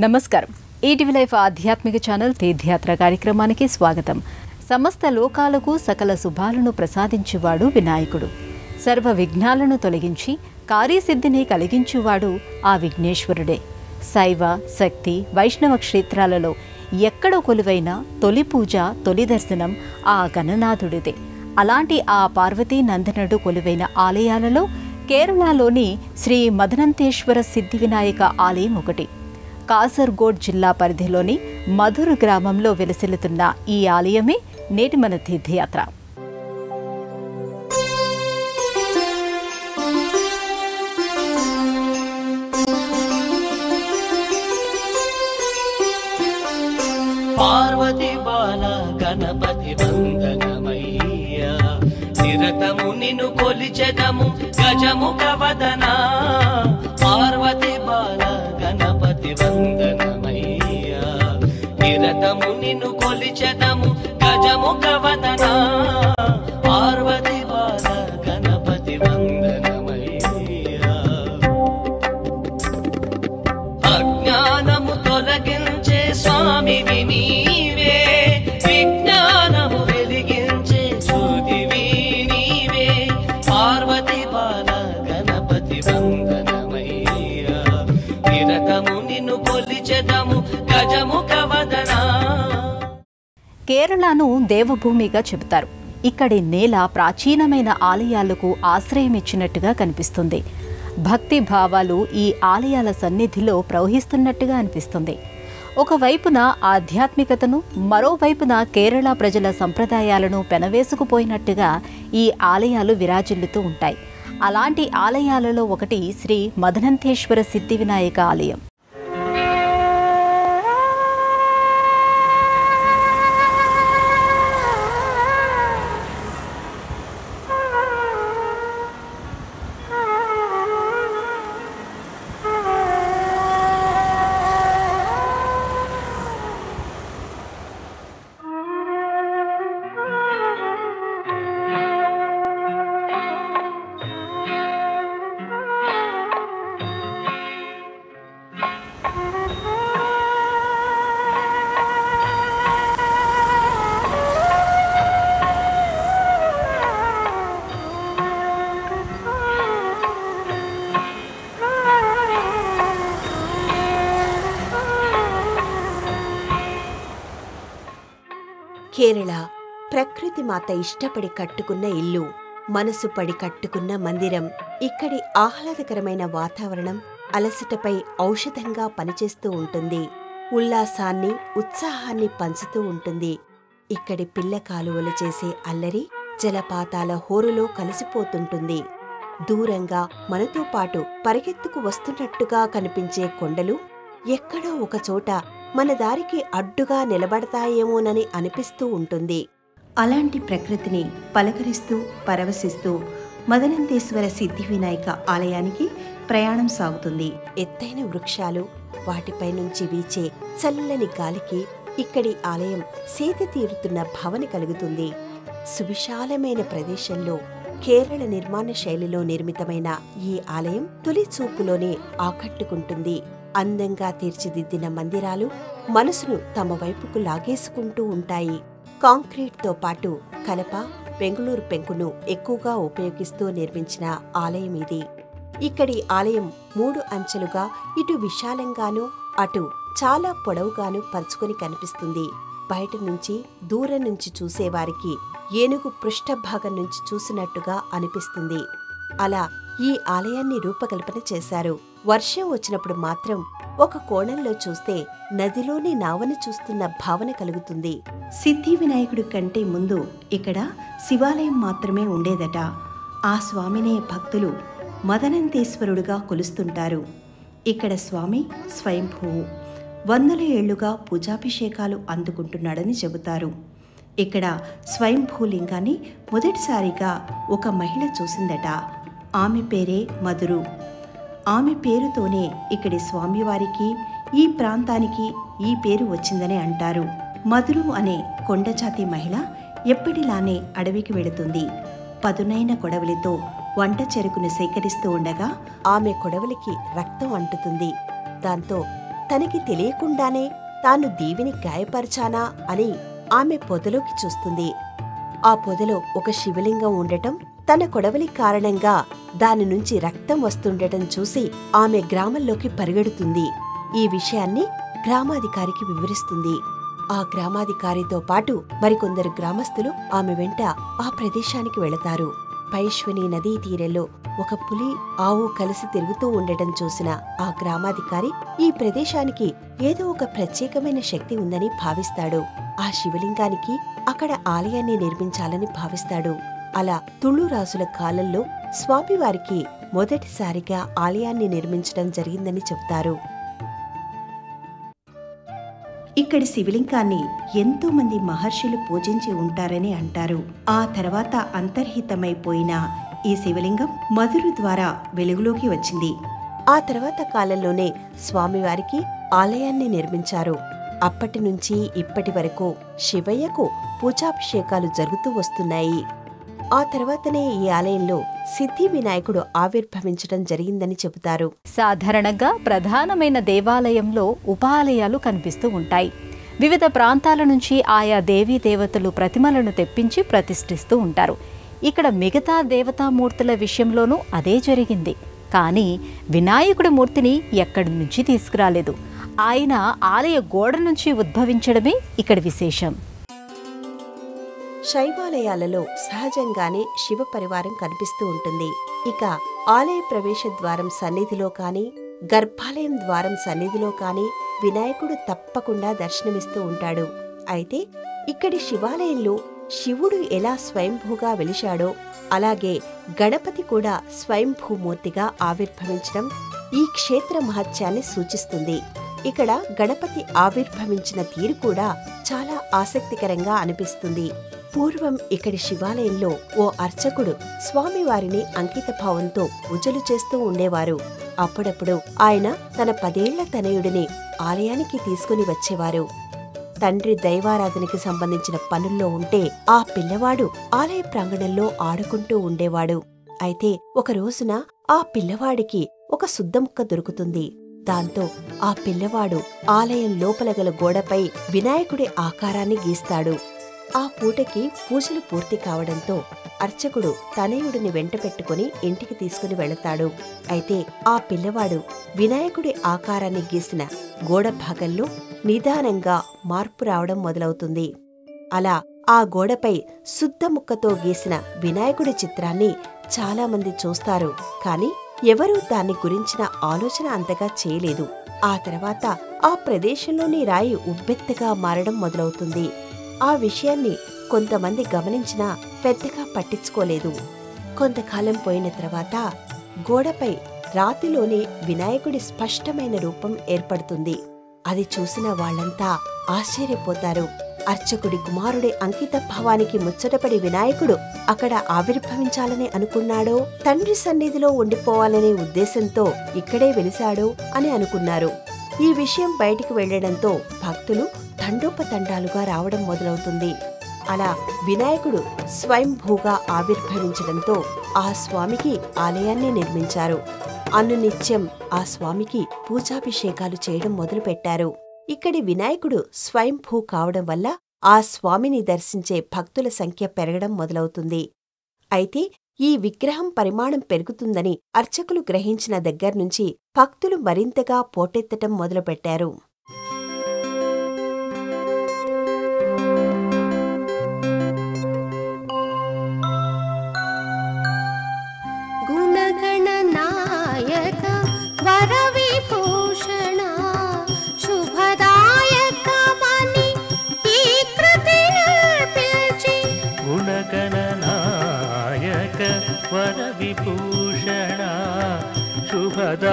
నమస్కారం. ETV life ఆధ్యాత్మిక channel తీర్థయాత్ర కార్యక్రమానికి స్వాగతం. సమస్త లోకాలకు సకల శుభాలను ప్రసాదించువాడు వినాయకుడు. సర్వ విఘ్నాలను తొలగించి కార్యసిద్ధిని కలిగించువాడు ఆ విఘ్నేశ్వరుడే. శైవ, శక్తి, వైష్ణవ క్షేత్రాలలో ఎక్కడ కొలువైన తొలి పూజ, తొలి దర్శనం ఆ గణనాథుడిదే. అలాంటి ఆ పార్వతీ నందనుడు కొలువైన ఆలయాలలో కేరళలోని శ్రీ మదనంతేశ్వర సిద్ధి వినాయక ఆలయం ఒకటి. కాసర్గోడ్ జిల్లా పరిధిలోని మధుర్ గ్రామంలో వెలసిల్లుతున్న ఈ ఆలయమే నేటి మన తీర్థయాత్ర. పార్వతి బాల గణపతి వందనమయ్యా, నిరతము నిన్ను కొలిచెదము గజముఖ వదనా. పార్వతి బాల గణపతి వందనమయ్యా, నిరతము నిన్ను కొలిచెదము గజముఖ వదనా. పార్వతి బాల గణపతి వందనమయ్యా, అజ్ఞానము తొలగించే స్వామివి నీవే, విజ్ఞానము వెలిగించే జ్యోతివి నీవే. పార్వతి బాల గణపతి వందనమయ్యా, నిరతము నిన్ను కొలిచెదము గజముఖ వదనా. కేరళను దేవభూమిగా చెబుతారు. ఇక్కడి నేల ప్రాచీనమైన ఆలయాలకు ఆశ్రయమిచ్చినట్టుగా కనిపిస్తుంది. భక్తి భావాలు ఈ ఆలయాల సన్నిధిలో ప్రవహిస్తున్నట్టుగా అనిపిస్తుంది. ఒకవైపున ఆధ్యాత్మికతను, మరోవైపున కేరళ ప్రజల సంప్రదాయాలను పెనవేసుకుపోయినట్టుగా ఈ ఆలయాలు విరాజిల్లుతూ ఉంటాయి. అలాంటి ఆలయాలలో ఒకటి శ్రీ మదనంతేశ్వర సిద్ధి వినాయక ఆలయం. కేరళ ప్రకృతి మాత ఇష్టపడి కట్టుకున్న ఇల్లు, మనసు పడి కట్టుకున్న మందిరం. ఇక్కడి ఆహ్లాదకరమైన వాతావరణం అలసటపై ఔషధంగా పనిచేస్తూ ఉంటుంది. ఉల్లాసాన్ని, ఉత్సాహాన్ని పంచుతూ ఉంటుంది. ఇక్కడి పిల్ల కాలువలు చేసే అల్లరి జలపాతాల హోరులో కలిసిపోతుంటుంది. దూరంగా మనతో పాటు పరిగెత్తుకు వస్తున్నట్టుగా కనిపించే కొండలు ఎక్కడో ఒకచోట మన దారికి అడ్డుగా నిలబడతాయేమోనని అనిపిస్తూ ఉంటుంది. అలాంటి ప్రకృతిని పలకరిస్తూ పరవశిస్తూ మదనంతేశ్వర సిద్ధి వినాయక ఆలయానికి ప్రయాణం సాగుతుంది. ఎత్తైన వృక్షాలు, వాటిపై నుంచి వీచే చల్లని గాలికి ఇక్కడి ఆలయం సేద తీరుతున్న భావన కలుగుతుంది. సువిశాలమైన ప్రదేశంలో కేరళ నిర్మాణ శైలిలో నిర్మితమైన ఈ ఆలయం తొలి చూపులోనే ఆకట్టుకుంటుంది. అందంగా తీర్చిదిద్దిన మందిరాలు మనసును తమ వైపుకు లాగేసుకుంటూ ఉంటాయి. కాంక్రీట్తో పాటు కలప, బెంగుళూరు పెంకును ఎక్కువగా ఉపయోగిస్తూ నిర్మించిన ఆలయం ఇది. ఇక్కడి ఆలయం 3 అంచెలుగా ఇటు విశాలంగానూ అటు చాలా పొడవుగాను పరుచుకొని కనిపిస్తుంది. బయట నుంచి, దూరం నుంచి చూసేవారికి ఏనుగు పృష్ఠభాగం నుంచి చూసినట్టుగా అనిపిస్తుంది. అలా ఈ ఆలయాన్ని రూపకల్పన చేశారు. వర్షం వచ్చినప్పుడు మాత్రం ఒక కోణంలో చూస్తే నదిలోని నావను చూస్తున్న భావన కలుగుతుంది. సిద్ధి వినాయకుడి కంటే ముందు ఇక్కడ శివాలయం మాత్రమే ఉండేదట. ఆ స్వామినే భక్తులు మదనంతేశ్వరుడుగా కొలుస్తుంటారు. ఇక్కడ స్వామి స్వయంభూవు, వందల ఏళ్లుగా పూజాభిషేకాలు అందుకుంటున్నాడని చెబుతారు. ఇక్కడ స్వయంభూలింగాన్ని మొదటిసారిగా ఒక మహిళ చూసిందట. ఆమె పేరే మధురు. ఆమె పేరుతోనే ఇక్కడి స్వామివారికి ఈ ప్రాంతానికి ఈ పేరు వచ్చిందని అంటారు. మధురు అనే కొండజాతి మహిళ ఎప్పటిలానే అడవికి వెళుతుంది. పదునైన కొడవలితో వంట చెరుకును సేకరిస్తూ ఉండగా ఆమె కొడవలికి రక్తం అంటుతుంది. దాంతో తనకి తెలియకుండానే తాను దేవిని గాయపరిచానా అని ఆమె పొదలోకి చూస్తుంది. ఆ పొదలో ఒక శివలింగం ఉండటం, తన కొడవలి కారణంగా దాని నుంచి రక్తం వస్తుండటం చూసి ఆమె గ్రామంలోకి పరిగెడుతుంది. ఈ విషయాన్ని గ్రామాధికారికి వివరిస్తుంది. ఆ గ్రామాధికారితో పాటు మరికొందరు గ్రామస్తులు ఆమె వెంట ఆ ప్రదేశానికి వెళతారు. పైశ్వని నదీ తీరంలో ఒక పులి, ఆవు కలిసి తిరుగుతూ ఉండటం చూసిన ఆ గ్రామాధికారి ఈ ప్రదేశానికి ఏదో ఒక ప్రత్యేకమైన శక్తి ఉందని భావిస్తాడు. ఆ శివలింగానికి అక్కడ ఆలయాన్ని నిర్మించాలని భావిస్తాడు. అలా తుళు రాజుల కాలంలో స్వామివారికి మొదటిసారిగా ఆలయాన్ని నిర్మించడం జరిగిందని చెప్తారు. ఇక్కడి శివలింగాన్ని ఎంతో మంది మహర్షులు పూజించి ఉంటారని అంటారు. ఆ తర్వాత అంతర్హితమైపోయిన ఈ శివలింగం మధురు ద్వారా వెలుగులోకి వచ్చింది. ఆ తర్వాత కాలంలోనే స్వామివారికి ఆలయాన్ని నిర్మించారు. అప్పటి నుంచి ఇప్పటి వరకు శివయ్యకు పూజాభిషేకాలు జరుగుతూ వస్తున్నాయి. ఆ తర్వాతనే ఈ ఆలయంలో సిద్ధి వినాయకుడు ఆవిర్భవించడం జరిగిందని చెబుతారు. సాధారణంగా ప్రధానమైన దేవాలయంలో ఉపాలయాలు కనిపిస్తూ ఉంటాయి. వివిధ ప్రాంతాల నుంచి ఆయా దేవీ దేవతలు ప్రతిమలను తెప్పించి ప్రతిష్ఠిస్తూ ఉంటారు. ఇక్కడ మిగతా దేవతామూర్తుల విషయంలోనూ అదే జరిగింది. కానీ వినాయకుడి మూర్తిని ఎక్కడి నుంచి తీసుకురాలేదు. ఆయన ఆలయ గోడ నుంచి ఉద్భవించడమే ఇక్కడ విశేషం. శైవాలయాలలో సహజంగానే శివ పరివారం కనిపిస్తూ ఉంటుంది. ఇక ఆలయ ప్రవేశ ద్వారం సన్నిధిలో కానీ, గర్భాలయం ద్వారం సన్నిధిలో కానీ వినాయకుడు తప్పకుండా దర్శనమిస్తూ ఉంటాడు. అయితే ఇక్కడి శివాలయంలో శివుడు ఎలా స్వయంభూగా వెలిశాడో అలాగే గణపతి కూడా స్వయంభూమూర్తిగా ఆవిర్భవించడం ఈ క్షేత్ర మహత్యాన్ని సూచిస్తుంది. ఇక్కడ గణపతి ఆవిర్భవించిన తీరు కూడా చాలా ఆసక్తికరంగా అనిపిస్తుంది. పూర్వం ఇక్కడి శివాలయంలో ఓ అర్చకుడు స్వామివారిని అంకిత భావంతో పూజలు చేస్తూ ఉండేవారు. అప్పుడప్పుడు ఆయన తన 10 ఏళ్ల తనయుడిని ఆలయానికి తీసుకుని వచ్చేవారు. తండ్రి దైవారాధనకి సంబంధించిన పనుల్లో ఉంటే ఆ పిల్లవాడు ఆలయ ప్రాంగణంలో ఆడుకుంటూ ఉండేవాడు. అయితే ఒక రోజున ఆ పిల్లవాడికి ఒక సుద్దముక్క దొరుకుతుంది. దాంతో ఆ పిల్లవాడు ఆలయం లోపల గల గోడపై వినాయకుడి ఆకారాన్ని గీస్తాడు. ఆ పూటకి పూజలు పూర్తి కావడంతో అర్చకుడు తనయుడిని వెంట పెట్టుకుని ఇంటికి తీసుకుని వెళతాడు. అయితే ఆ పిల్లవాడు వినాయకుడి ఆకారాన్ని గీసిన గోడ భాగంలో నిదానంగా మార్పు రావడం మొదలవుతుంది. అలా ఆ గోడపై శుద్ధముక్కతో గీసిన వినాయకుడి చిత్రాన్ని చాలామంది చూస్తారు. కాని ఎవరూ దాన్ని గురించిన ఆలోచన అంతగా చేయలేదు. ఆ తర్వాత ఆ ప్రదేశంలోని రాయి ఉబ్బెత్తగా మారడం మొదలవుతుంది. ఆ విషయాన్ని కొంతమంది గమనించినా పెద్దగా పట్టించుకోలేదు. కొంతకాలం పోయిన తర్వాత గోడపై రాతిలోనే వినాయకుడి స్పష్టమైన రూపం ఏర్పడుతుంది. అది చూసిన వాళ్లంతా ఆశ్చర్యపోతారు. అర్చకుడి కుమారుడి అంకిత భావానికి ముచ్చటపడి వినాయకుడు అక్కడ ఆవిర్భవించాలని అనుకున్నాడో, తండ్రి సన్నిధిలో ఉండిపోవాలనే ఉద్దేశంతో ఇక్కడే వెలిశాడో అని అనుకున్నారు. ఈ విషయం బయటికి వెళ్లడంతో భక్తులు తండోపతండాలుగా రావడం మొదలవుతుంది. అలా వినాయకుడు స్వయంభూగా ఆవిర్భవించడంతో ఆ స్వామికి ఆలయాన్ని నిర్మించారు. అనునిత్యం ఆ స్వామికి పూజాభిషేకాలు చేయడం మొదలుపెట్టారు. ఇక్కడి వినాయకుడు స్వయంభూ కావడం వల్ల ఆ స్వామిని దర్శించే భక్తుల సంఖ్య పెరగడం మొదలవుతుంది. అయితే ఈ విగ్రహం పరిమాణం పెరుగుతుందని అర్చకులు గ్రహించిన దగ్గర్నుంచి భక్తులు మరింతగా పోటెత్తటం మొదలుపెట్టారు. గుణగణనాయక వరవిభూషణ శుభదాయకమని ఈ కృతిని పిలిచి గుణగణనాయక వరవిభూషణ శుభదాయకమని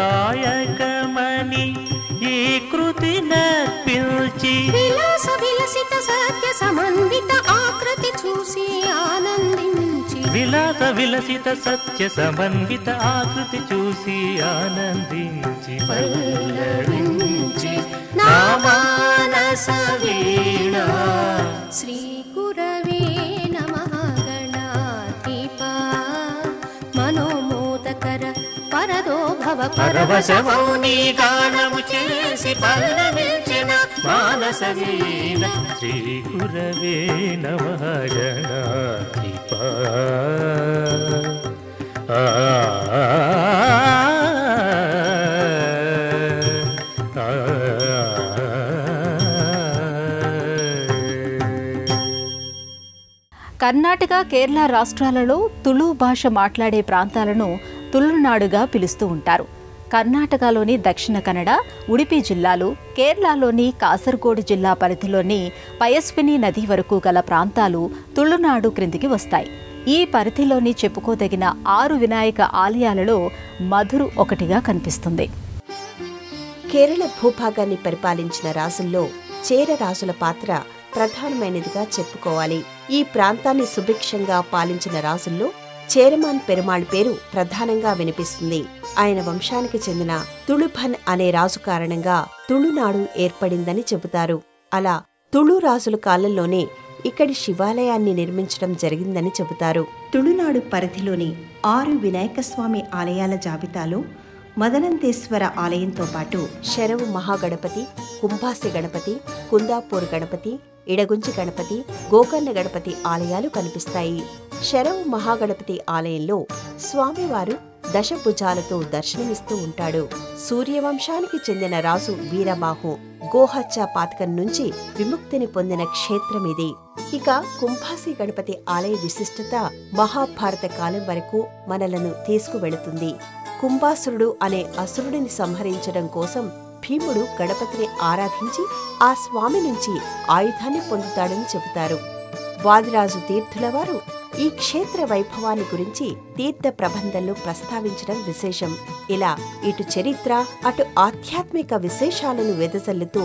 ఈ కృతిని పిలిచి విలాస విలసిత సత్య సమన్విత ఆకృతి చూసి ఆనందించి విలాస విలసిత సత్య సమన్విత ఆకృతి చూసి ఆనందించి పల్లవించి నా మానస వీణ శ్రీ గురవే నమః గణాధిపా మనోమోదకర పరదో భవ పరవశమౌ నీ గానము చేసి పల్లవించిన మానస వీణ శ్రీ గురవే నమః గణాధిపా కర్ణాటక, కేరళ రాష్ట్రాలలో తుళు భాష మాట్లాడే ప్రాంతాలను తుళునాడుగా పిలుస్తూ ఉంటారు. కర్ణాటకలోని దక్షిణ కన్నడ, ఉడిపి జిల్లాలు, కేరళలోని కాసర్గోడు జిల్లా పరిధిలోని పయస్విని నది వరకు గల ప్రాంతాలు తుళునాడు క్రిందికి వస్తాయి. ఈ పరిధిలోని చెప్పుకోదగిన 6 వినాయక ఆలయాలలో మధురు ఒకటిగా కనిపిస్తుంది. కేరళ భూభాగాన్ని పరిపాలించిన రాజుల్లో చేర రాజుల పాత్ర ప్రధానమైనదిగా చెప్పుకోవాలి. ఈ ప్రాంతాన్ని సుభిక్షంగా పాలించిన రాజుల్లో చేరమాన్ పెరుమాళ్ పేరు ప్రధానంగా వినిపిస్తుంది. ఆయన వంశానికి చెందిన తుళుభన్ అనే రాజు కారణంగా తుళునాడు ఏర్పడిందని చెబుతారు. అలా తుళు రాజుల కాలంలోనే ఇక్కడి శివాలయాన్ని నిర్మించడం జరిగిందని చెబుతారు. తుళునాడు పరిధిలోని 6 వినాయకస్వామి ఆలయాల జాబితాలో మదనంతేశ్వర ఆలయంతో పాటు శరవు మహాగణపతి, కుంభాసి గణపతి, కుందాపూర్ గణపతి, ఇడగుంచి గణపతి, గోకర్ణ గణపతి ఆలయాలు కనిపిస్తాయి. శరవు మహాగణపతి ఆలయంలో స్వామివారు దశభుజాలతో దర్శనమిస్తూ ఉంటాడు. సూర్యవంశానికి చెందిన రాజు వీరబాహు గోహత్య పాతకం నుంచి విముక్తిని పొందిన క్షేత్రం ఇది. ఇక కుంభాసి గణపతి ఆలయ విశిష్టత మహాభారత కాలం వరకు మనలను తీసుకువెళుతుంది. కుంభాసురుడు అనే అసురుడిని సంహరించడం కోసం భీముడు గణపతిని ఆరాధించి ఆ స్వామి నుంచి ఆయుధాన్ని పొందుతాడని చెబుతారు. వాదిరాజు తీర్థుల వారు ఈ క్షేత్ర వైభవాన్ని గురించి తీర్థ ప్రబంధంలో ప్రస్తావించడం విశేషం. ఇలా ఇటు చరిత్ర, అటు ఆధ్యాత్మిక విశేషాలను వెదజల్లుతూ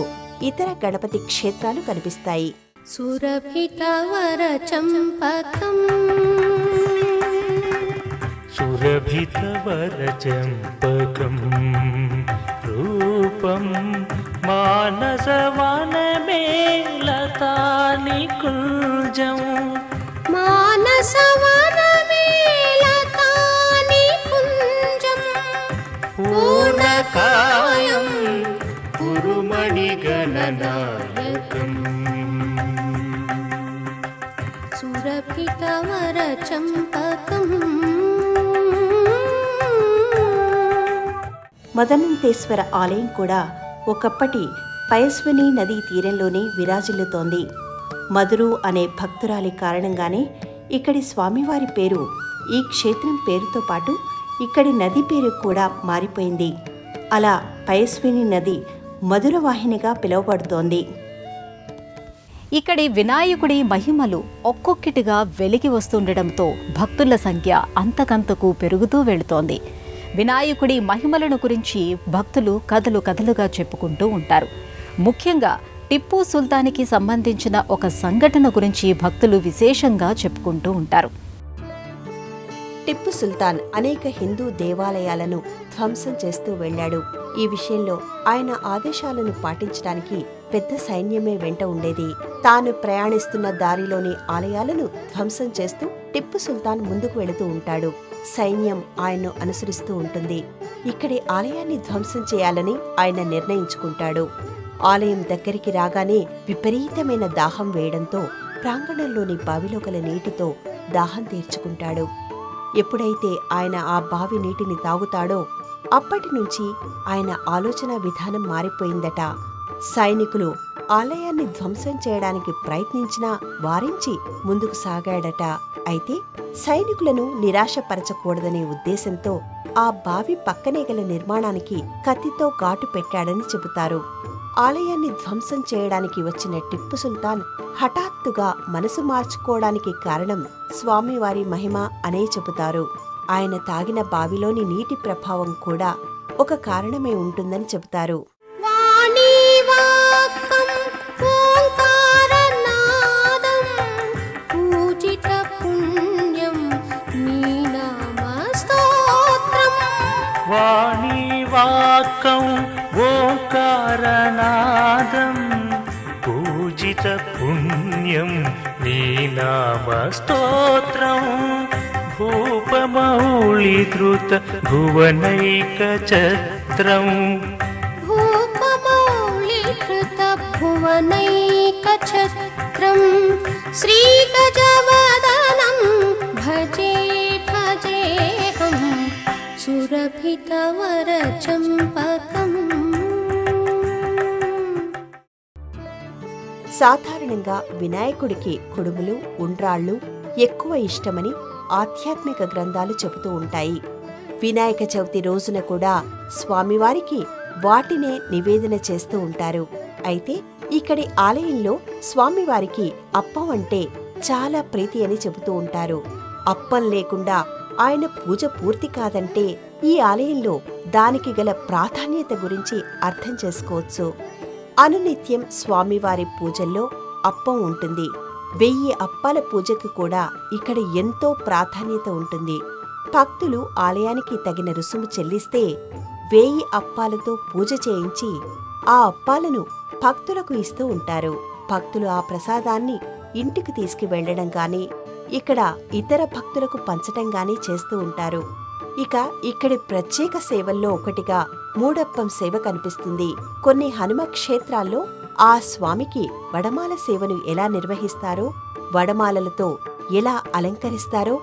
ఇతర గణపతి క్షేత్రాలు కనిపిస్తాయి. సురభితవర చంపకం సురభితవర చంపకం రూపం మానసవనమే లతాని కుంజం మానసవనమే లతాని కుంజం పూర్ణకాయం కురుమణిగణనాయకం సురభితవర చంపకం. మదనంతేశ్వర ఆలయం కూడా ఒకప్పటి పయస్విని నదీ తీరంలోనే విరాజిల్లుతోంది. మధురు అనే భక్తురాలి కారణంగానే ఇక్కడి స్వామివారి పేరు ఈ క్షేత్రం పేరుతో పాటు ఇక్కడి నది పేరు కూడా మారిపోయింది. అలా పయస్విని నది మధురవాహినిగా పిలువబడుతోంది. ఇక్కడి వినాయకుడి మహిమలు ఒక్కొక్కటిగా వెలికి వస్తుండటంతో భక్తుల సంఖ్య అంతకంతకు పెరుగుతూ వెళుతోంది. వినాయకుడి మహిమలను గురించి భక్తులు కథలు కథలుగా చెప్పుకుంటూ ఉంటారు. ముఖ్యంగా టిప్పు సుల్తాన్కి సంబంధించిన ఒక సంఘటన గురించి భక్తులు విశేషంగా చెప్పుకుంటూ ఉంటారు. టిప్పు సుల్తాన్ అనేక హిందూ దేవాలయాలను ధ్వంసం చేస్తూ వెళ్లాడు. ఈ విషయంలో ఆయన ఆదేశాలను పాటించడానికి పెద్ద సైన్యమే వెంట ఉండేది. తాను ప్రయాణిస్తున్న దారిలోని ఆలయాలను ధ్వంసం చేస్తూ టిప్పు సుల్తాన్ ముందుకు వెళుతూ ఉంటాడు. సైన్యం ఆయన్ను అనుసరిస్తూ ఉంటుంది. ఇక్కడి ఆలయాన్ని ధ్వంసం చేయాలని ఆయన నిర్ణయించుకుంటాడు. ఆలయం దగ్గరికి రాగానే విపరీతమైన దాహం వేయడంతో ప్రాంగణంలోని బావిలో గల నీటితో దాహం తీర్చుకుంటాడు. ఎప్పుడైతే ఆయన ఆ బావి నీటిని తాగుతాడో అప్పటి నుంచి ఆయన ఆలోచన విధానం మారిపోయిందట. సైనికులు ఆలయాన్ని ధ్వంసం చేయడానికి ప్రయత్నించినా వారించి ముందుకు సాగాడట. అయితే సైనికులను నిరాశపరచకూడదనే ఉద్దేశంతో ఆ బావి పక్కనే గల నిర్మాణానికి కత్తితో ఘాటు పెట్టాడని చెబుతారు. ఆలయాన్ని ధ్వంసం చేయడానికి వచ్చిన టిప్పు సుల్తాన్ హఠాత్తుగా మనసు మార్చుకోవడానికి కారణం స్వామివారి మహిమ అనే చెబుతారు. ఆయన తాగిన బావిలోని నీటి ప్రభావం కూడా ఒక కారణమే ఉంటుందని చెబుతారు. పూజిత పుణ్యం మీన వాణి వాక్కం ఓంకారనాదం పూజిత పుణ్యం నీ నామ స్తోత్రం భూపమౌళీధృత భువనైక ఛత్రం భూపమౌళీకృత భువనైకఛత్రం శ్రీగజవదనం భజే భజేహం సురభితవరచంపకం. సాధారణంగా వినాయకుడికి కుడుములు, ఉండ్రాళ్ళు ఎక్కువ ఇష్టమని ఆధ్యాత్మిక గ్రంథాలు చెబుతూ ఉంటాయి. వినాయక చవితి రోజున కూడా స్వామివారికి వాటినే నివేదన చేస్తూ ఉంటారు. అయితే ఇక్కడి ఆలయంలో స్వామివారికి అప్పం అంటే చాలా ప్రీతి అని చెబుతూ ఉంటారు. అప్పం లేకుండా ఆయన పూజ పూర్తి కాదంటే ఈ ఆలయంలో దానికి గల ప్రాధాన్యత గురించి అర్థం చేసుకోవచ్చు. అనునిత్యం స్వామివారి పూజల్లో అప్పం ఉంటుంది. 1000 అప్పాల పూజకు కూడా ఇక్కడ ఎంతో ప్రాధాన్యత ఉంటుంది. భక్తులు ఆలయానికి తగిన రుసుము చెల్లిస్తే 1000 అప్పాలతో పూజ చేయించి ఆ అప్పాలను భక్తులకు ఇస్తూ ఉంటారు. భక్తులు ఆ ప్రసాదాన్ని ఇంటికి తీసుకువెళ్లడం గాని ఇక్కడ ఇతర భక్తులకు పంచటం గాని చేస్తూ ఉంటారు. ఇక ఇక్కడి ప్రత్యేక సేవల్లో ఒకటిగా మూడప్పం సేవ కనిపిస్తుంది. కొన్ని హనుమ క్షేత్రాల్లో ఆ స్వామికి వడమాల సేవను ఎలా నిర్వహిస్తారో, వడమాలలతో ఎలా అలంకరిస్తారో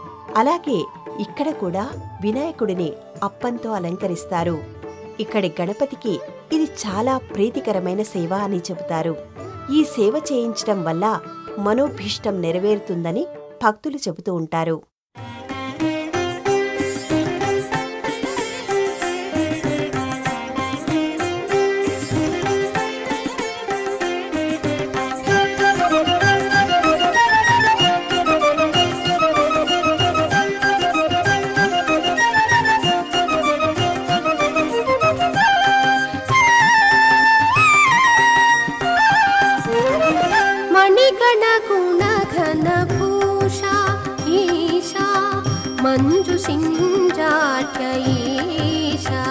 అలాగే ఇక్కడ కూడా వినాయకుడిని అప్పంతో అలంకరిస్తారు. ఇక్కడి గణపతికి ఇది చాలా ప్రీతికరమైన సేవ అని చెబుతారు. ఈ సేవ చేయించడం వల్ల మనోభీష్టం నెరవేరుతుందని భక్తులు చెబుతూ ఉంటారు. మంజు సింజాట్య ఈశా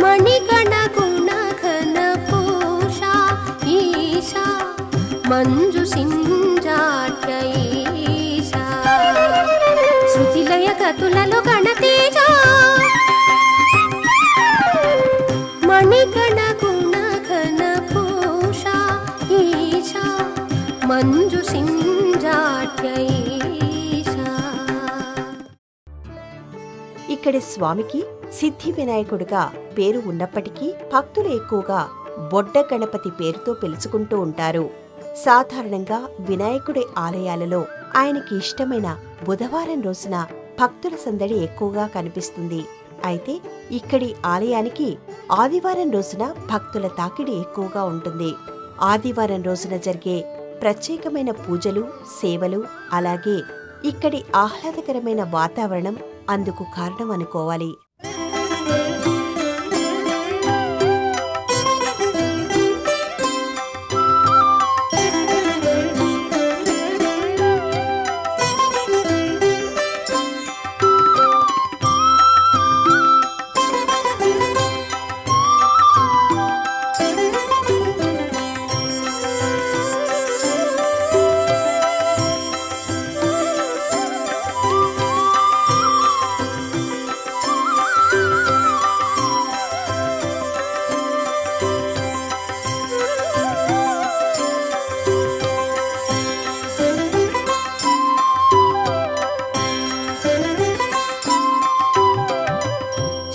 మణిగణ గుణ ఘన పూషా ఈశా మంజు సింజాట్య ఈశా శృతిలయ గతులలో గణతేజ మణిగణ గుణ ఘన పూషా ఈశా మంజు సింజాట్య ఇక్కడి స్వామికి సిద్ధి వినాయకుడిగా పేరు ఉన్నప్పటికీ భక్తులు ఎక్కువగా బొడ్డ గణపతి పేరుతో పిలుచుకుంటూ ఉంటారు. సాధారణంగా వినాయకుడి ఆలయాలలో ఆయనకి ఇష్టమైన బుధవారం రోజున భక్తుల సందడి ఎక్కువగా కనిపిస్తుంది. అయితే ఇక్కడి ఆలయానికి ఆదివారం రోజున భక్తుల తాకిడి ఎక్కువగా ఉంటుంది. ఆదివారం రోజున జరిగే ప్రత్యేకమైన పూజలు, సేవలు అలాగే ఇక్కడి ఆహ్లాదకరమైన వాతావరణం అందుకు కారణం అనుకోవాలి.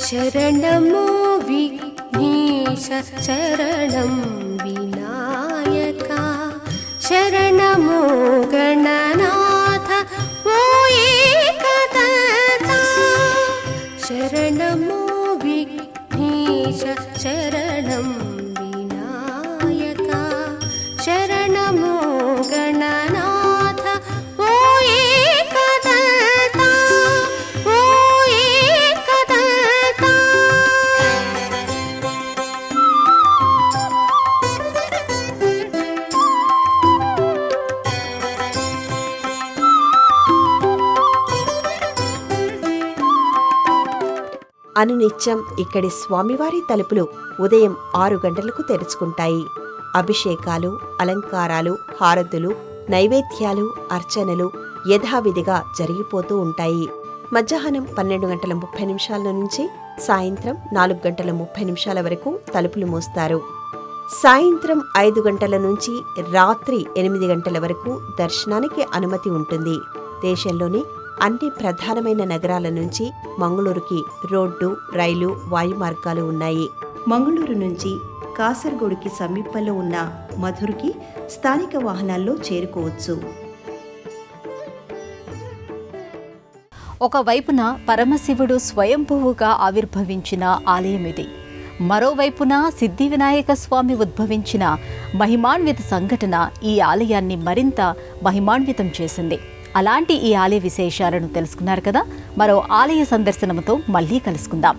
శరణమో విఘ్నేశ శరణం వినాయక శరణమో గణనాథ ఓ ఏకదంత శరణమో విఘ్నేశ శరణం వినాయక శరణమో గణనాథ ఓ ఏకదంత ఓ ఏకదంత అనునిత్యం ఇక్కడి స్వామివారి తలుపులు ఉదయం 6 గంటలకు తెరుచుకుంటాయి. అభిషేకాలు, అలంకారాలు, హారతులు, నైవేద్యాలు, అర్చనలు యథావిధిగా జరిగిపోతూ ఉంటాయి. మధ్యాహ్నం 12:30 నుంచి సాయంత్రం 4:30 వరకు తలుపులు మూస్తారు. సాయంత్రం 5 గంటల నుంచి రాత్రి 8 గంటల వరకు దర్శనానికి అనుమతి ఉంటుంది. దేశంలోని అన్ని ప్రధానమైన నగరాల నుంచి మంగళూరుకి రోడ్డు, రైలు, వాయు మార్గాలు ఉన్నాయి. మంగళూరు నుంచి కాసర్గోడుకి సమీపంలో ఉన్న మధురకి స్థానిక వాహనాల్లో చేరుకోవచ్చు. ఒకవైపున పరమశివుడు స్వయంభువుగా ఆవిర్భవించిన ఆలయం ఇది. మరోవైపున సిద్ధి వినాయక స్వామి ఉద్భవించిన మహిమాన్విత సంఘటన ఈ ఆలయాన్ని మరింత మహిమాన్వితం చేసింది. అలాంటి ఈ ఆలయ విశేషాలను తెలుసుకున్నారు కదా. మరో ఆలయ సందర్శనంతో మళ్ళీ కలుసుకుందాం.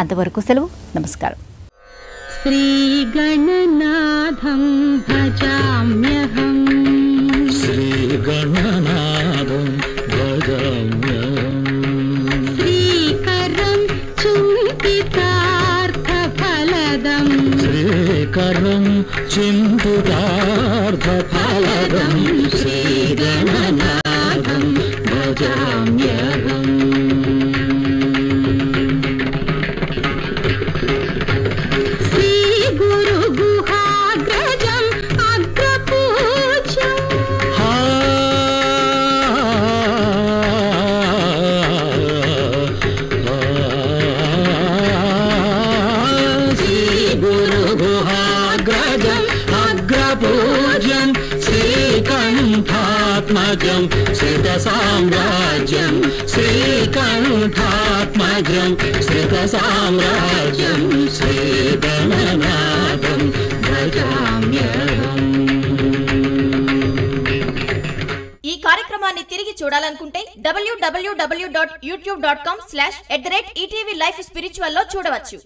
అంతవరకు సెలవు. నమస్కారం. శ్రీగణనాథం భజామ్యహం శ్రీగణనాథం భజామ్యహం శ్రీకరం చింతితార్థఫలదం శ్రీకరం చింతితార్థఫలదం శ్రీగణనాథం భజామ్యహం శ్రీగురుగుహాగ్రజం అగ్రపూజ్యం శ్రీగురుగుహాగ్రజం అగ్రపూజ్యం శ్రీకంఠాత్మజం శ్రితసామ్రాజ్యం శ్రీకంఠాత్మజం శ్రితసామ్రాజ్యం శ్రీగణనాథం భజామ్యహం. ఈ కార్యక్రమాన్ని తిరిగి చూడాలనుకుంటే www.youtube.com/@ETV Life Spiritual లో చూడవచ్చు.